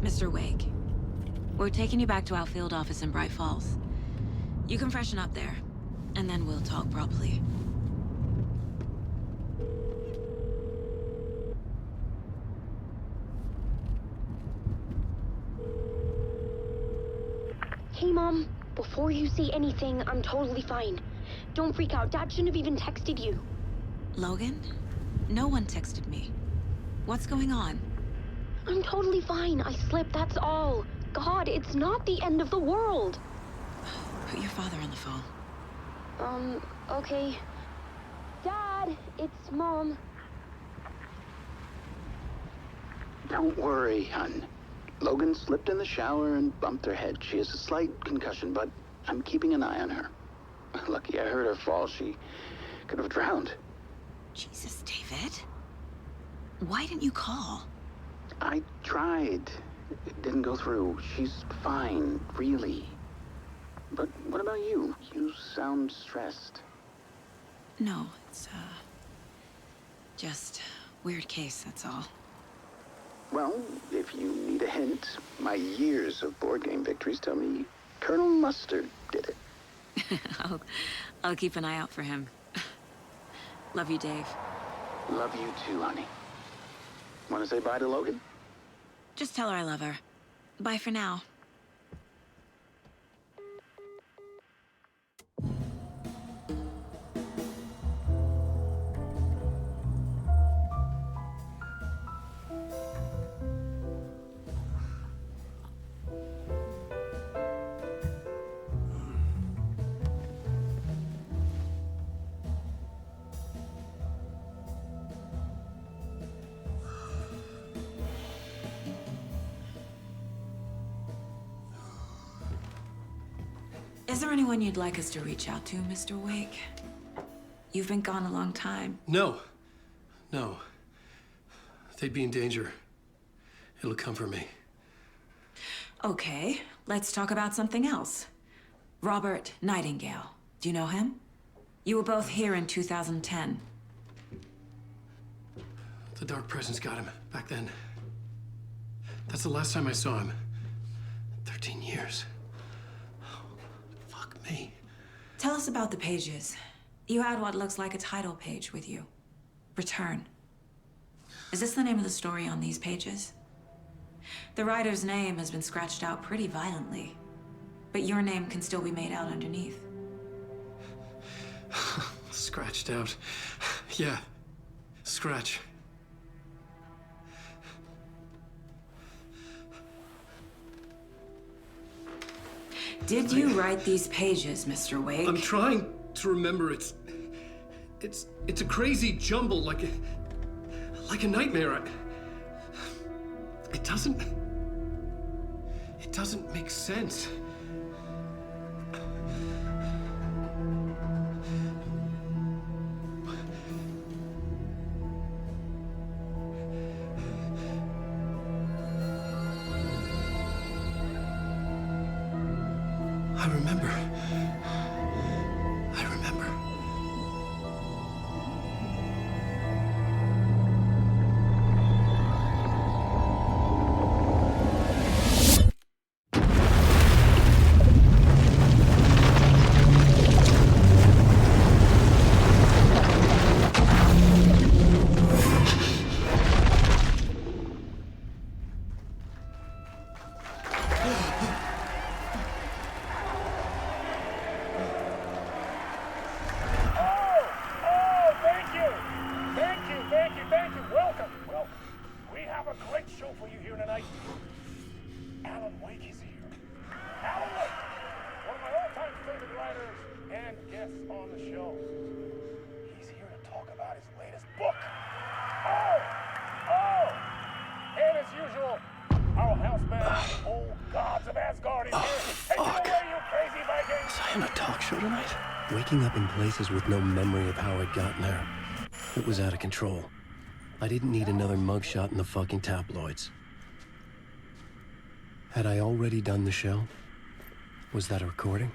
Mr. Wake, we're taking you back to our field office in Bright Falls. You can freshen up there, and then we'll talk properly. Hey, Mom. Before you say anything, I'm totally fine. Don't freak out. Dad shouldn't have even texted you. Logan? No one texted me. What's going on? I'm totally fine. I slipped, that's all. God, it's not the end of the world. Put your father on the phone. Okay. Dad, it's Mom. Don't worry, hon. Logan slipped in the shower and bumped her head. She has a slight concussion, but I'm keeping an eye on her. Lucky I heard her fall. She could have drowned. Jesus, David. Why didn't you call? I tried. It didn't go through. She's fine, really. But what about you? You sound stressed. No, it's, just weird case, that's all. Well, if you need a hint, my years of board game victories tell me Colonel Mustard did it. I'll keep an eye out for him. Love you, Dave. Love you too, honey. Want to say bye to Logan? Just tell her I love her. Bye for now. Is there anyone you'd like us to reach out to, Mr. Wake? You've been gone a long time. No. They'd be in danger. It'll come for me. Okay, let's talk about something else. Robert Nightingale. Do you know him? You were both here in 2010. The Dark Presence got him back then. That's the last time I saw him. 13 years. Fuck me. Tell us about the pages. You had what looks like a title page with you. Return. Is this the name of the story on these pages? The writer's name has been scratched out pretty violently, but your name can still be made out underneath. Scratched out. Yeah. Scratch. Did you write these pages, Mr. Wake? I'm trying to remember. It's a crazy jumble, like a nightmare. It doesn't make sense. I remember. Waking up in places with no memory of how I'd gotten there. It was out of control. I didn't need another mugshot in the fucking tabloids. Had I already done the show? Was that a recording?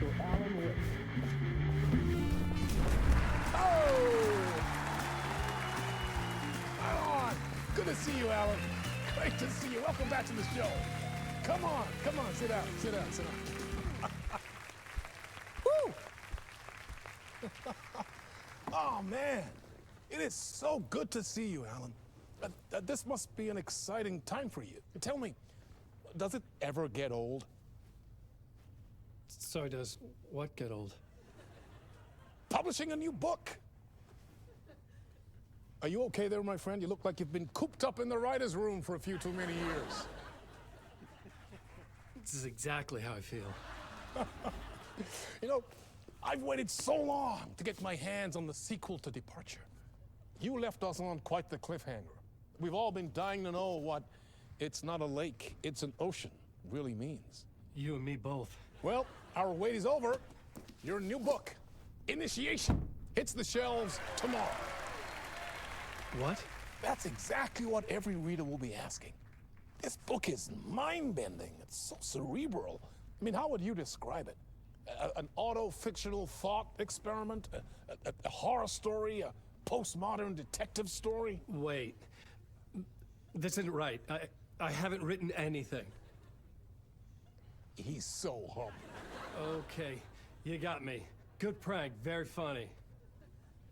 Mr. Alan Wake. Oh! Right on! Good to see you, Alan. Great to see you. Welcome back to the show. Come on, sit down, sit down. Woo! Oh, man. It is so good to see you, Alan. This must be an exciting time for you. Tell me, does it ever get old? Sorry, does what get old? Publishing a new book. Are you okay there, my friend? You look like you've been cooped up in the writer's room for a few too many years. This is exactly how I feel. You know, I've waited so long to get my hands on the sequel to Departure. You left us on quite the cliffhanger. We've all been dying to know what "it's not a lake, it's an ocean" really means. You and me both. Well, our wait is over. Your new book, Initiation, hits the shelves tomorrow. What? That's exactly what every reader will be asking. This book is mind-bending. It's so cerebral. I mean, how would you describe it? An auto-fictional thought experiment? A horror story? A postmodern detective story? Wait. This isn't right. I haven't written anything. He's so humble. Okay, you got me. Good prank, very funny.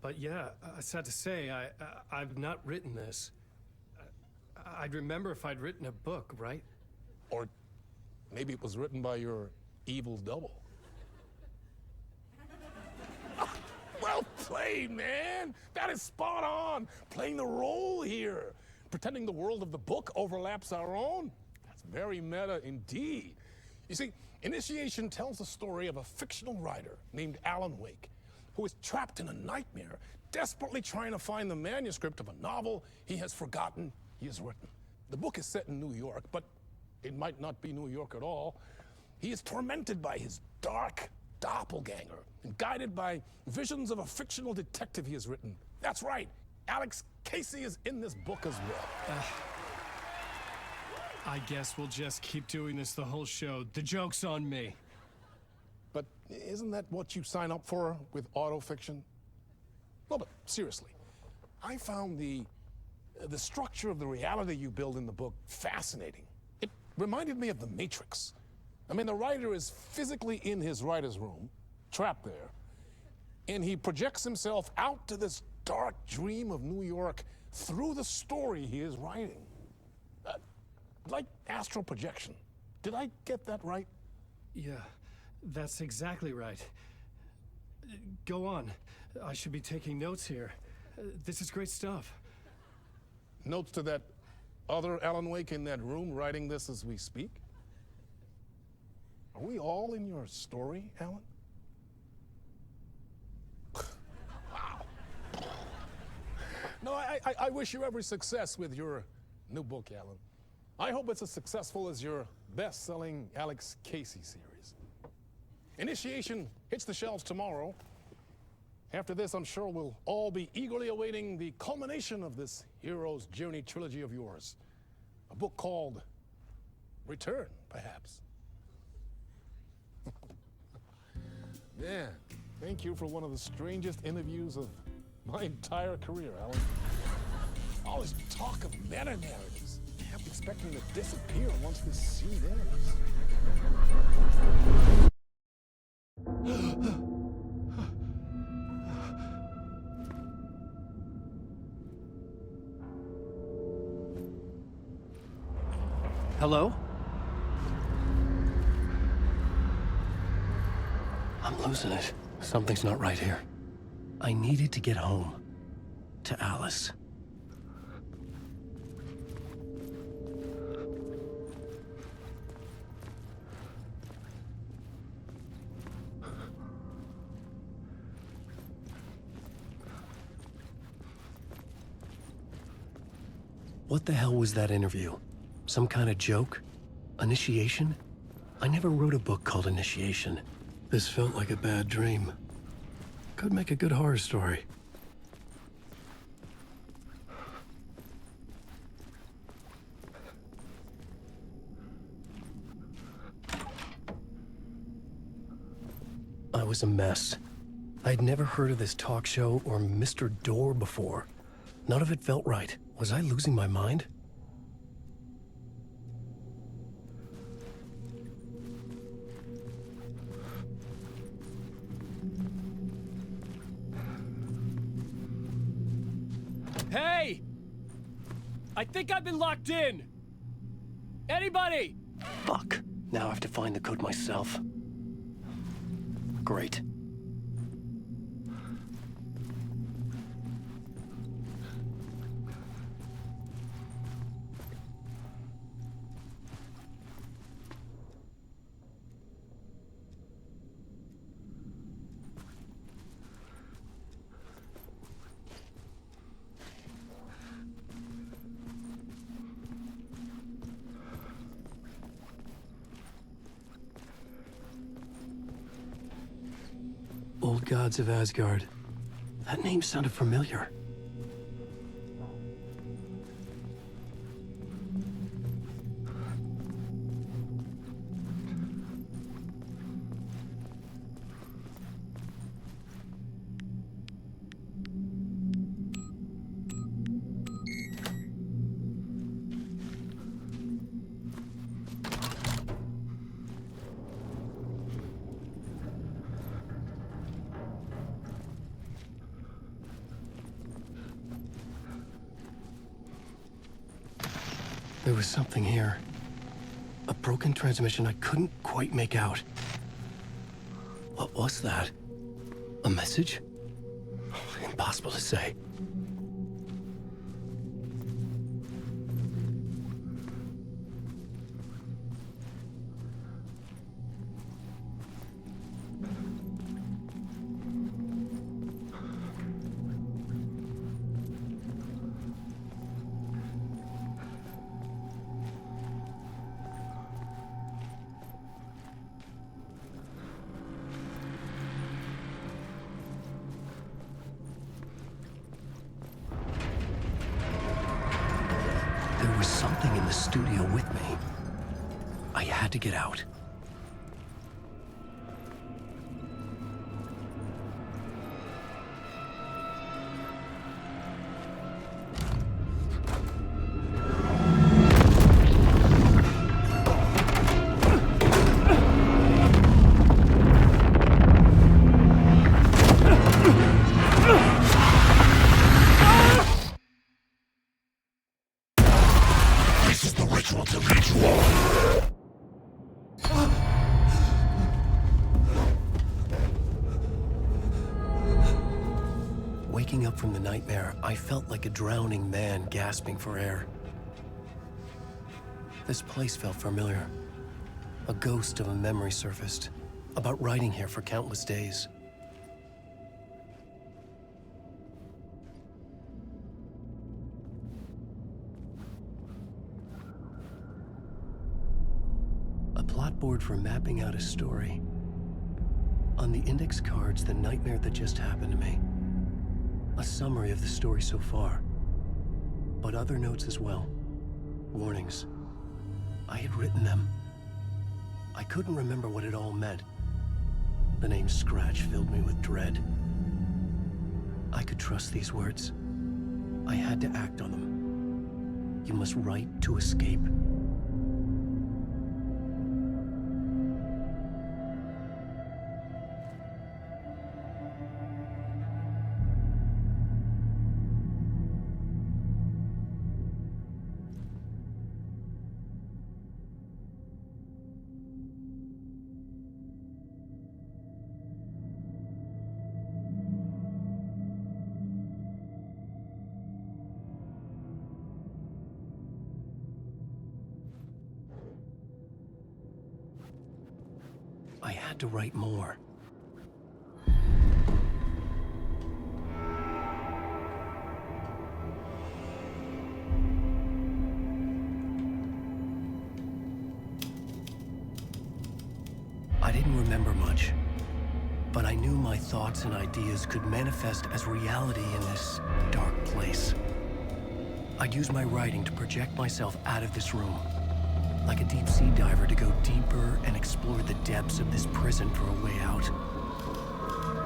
But yeah, sad to say, I've not written this. I'd remember if I'd written a book, right? Or maybe it was written by your evil double. Well played, man! That is spot on! Playing the role here. Pretending the world of the book overlaps our own. That's very meta indeed. You see, Initiation tells the story of a fictional writer named Alan Wake, who is trapped in a nightmare, desperately trying to find the manuscript of a novel he has forgotten he has written. The book is set in New York, but it might not be New York at all. He is tormented by his dark doppelganger and guided by visions of a fictional detective he has written. That's right, Alex Casey is in this book as well. I guess we'll just keep doing this the whole show. The joke's on me. But isn't that what you sign up for with autofiction? No, but seriously, I found the structure of the reality you build in the book fascinating. It reminded me of The Matrix. I mean, the writer is physically in his writer's room, trapped there, and he projects himself out to this dark dream of New York through the story he is writing. Like astral projection. Did I get that right? Yeah, that's exactly right. Go on. I should be taking notes here. This is great stuff. Notes to that other Alan Wake in that room writing this as we speak? Are we all in your story, Alan? Wow. No, I wish you every success with your new book, Alan. I hope it's as successful as your best-selling Alex Casey series. Initiation hits the shelves tomorrow. After this, I'm sure we'll all be eagerly awaiting the culmination of this hero's journey trilogy of yours. A book called Return, perhaps. Man, thank you for one of the strangest interviews of my entire career, Alan. All this talk of meta-narratives. I'm expecting to disappear once this scene ends. Hello? I'm losing it. Something's not right here. I needed to get home. To Alice. What the hell was that interview? Some kind of joke? Initiation? I never wrote a book called Initiation. This felt like a bad dream. Could make a good horror story. I was a mess. I'd never heard of this talk show or Mr. Door before. None of it felt right. Was I losing my mind? Hey! I think I've been locked in! Anybody? Fuck. Now I have to find the code myself. Great. Old Gods of Asgard. That name sounded familiar. There was something here. A broken transmission I couldn't quite make out. What was that? A message? Impossible to say. There was something in the studio with me. I had to get out. Waking up from the nightmare, I felt like a drowning man gasping for air. This place felt familiar. A ghost of a memory surfaced, about writing here for countless days. A plot board for mapping out a story. On the index cards, the nightmare that just happened to me. A summary of the story so far, but other notes as well. Warnings. I had written them. I couldn't remember what it all meant. The name Scratch filled me with dread. I could trust these words. I had to act on them. You must write to escape. I had to write more. I didn't remember much, but I knew my thoughts and ideas could manifest as reality in this dark place. I'd use my writing to project myself out of this room, like a deep-sea diver to go deeper and explore the depths of this prison for a way out.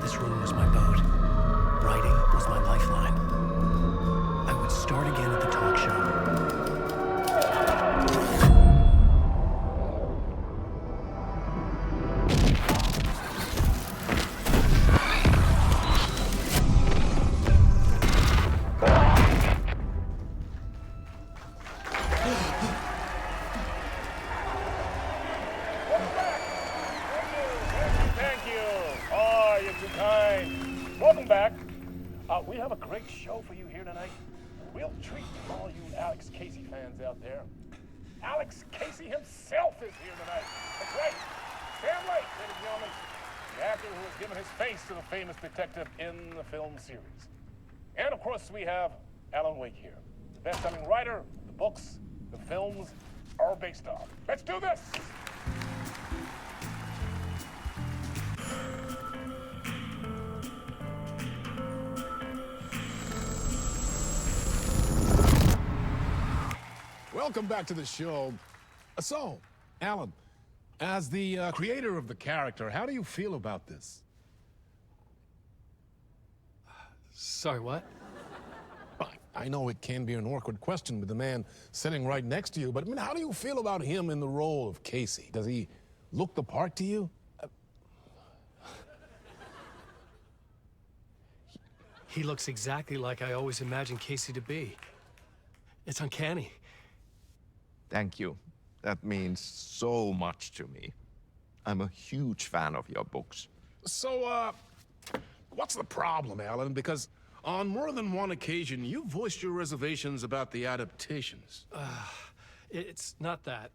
This room was my boat. Writing was my lifeline. I would start again at the talk show. Welcome back. We have a great show for you here tonight. Real treat to all you Alex Casey fans out there. Alex Casey himself is here tonight. That's right. Sam Lake, ladies and gentlemen, the actor who has given his face to the famous detective in the film series. And of course, we have Alan Wake here, the best-selling writer the books the films are based on. Let's do this. Welcome back to the show. So, Alan, as the creator of the character, how do you feel about this? Sorry, what? I know it can be an awkward question with the man sitting right next to you, but I mean, how do you feel about him in the role of Casey? Does he look the part to you? He looks exactly like I always imagined Casey to be. It's uncanny. Thank you. That means so much to me. I'm a huge fan of your books. So, what's the problem, Alan? Because on more than one occasion, you voiced your reservations about the adaptations. It's not that.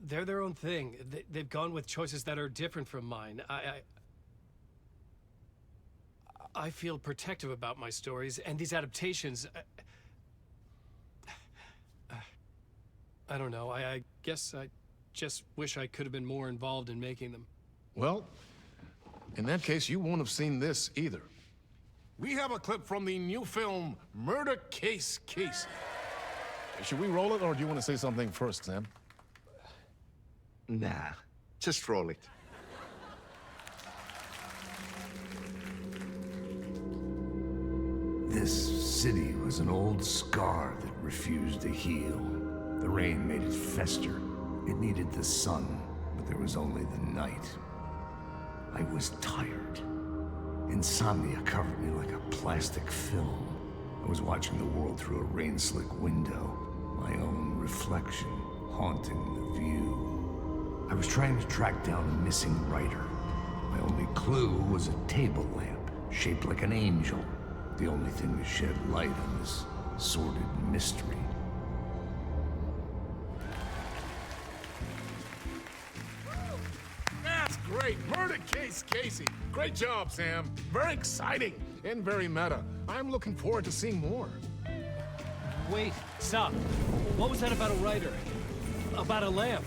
They're their own thing. They've gone with choices that are different from mine. I feel protective about my stories, and these adaptations... I don't know. I guess I just wish I could have been more involved in making them. Well, in that case, you won't have seen this either. We have a clip from the new film, Murder Case Casey. Should we roll it, or do you want to say something first, Sam? Nah, just roll it. This city was an old scar that refused to heal. The rain made it fester. It needed the sun, but there was only the night. I was tired. Insomnia covered me like a plastic film. I was watching the world through a rain-slick window, my own reflection haunting the view. I was trying to track down a missing writer. My only clue was a table lamp, shaped like an angel. The only thing to shed light on this sordid mystery. That's great. Murder Case Casey. Great job, Sam. Very exciting and very meta. I'm looking forward to seeing more. Wait, stop. What was that about a writer? About a lamp?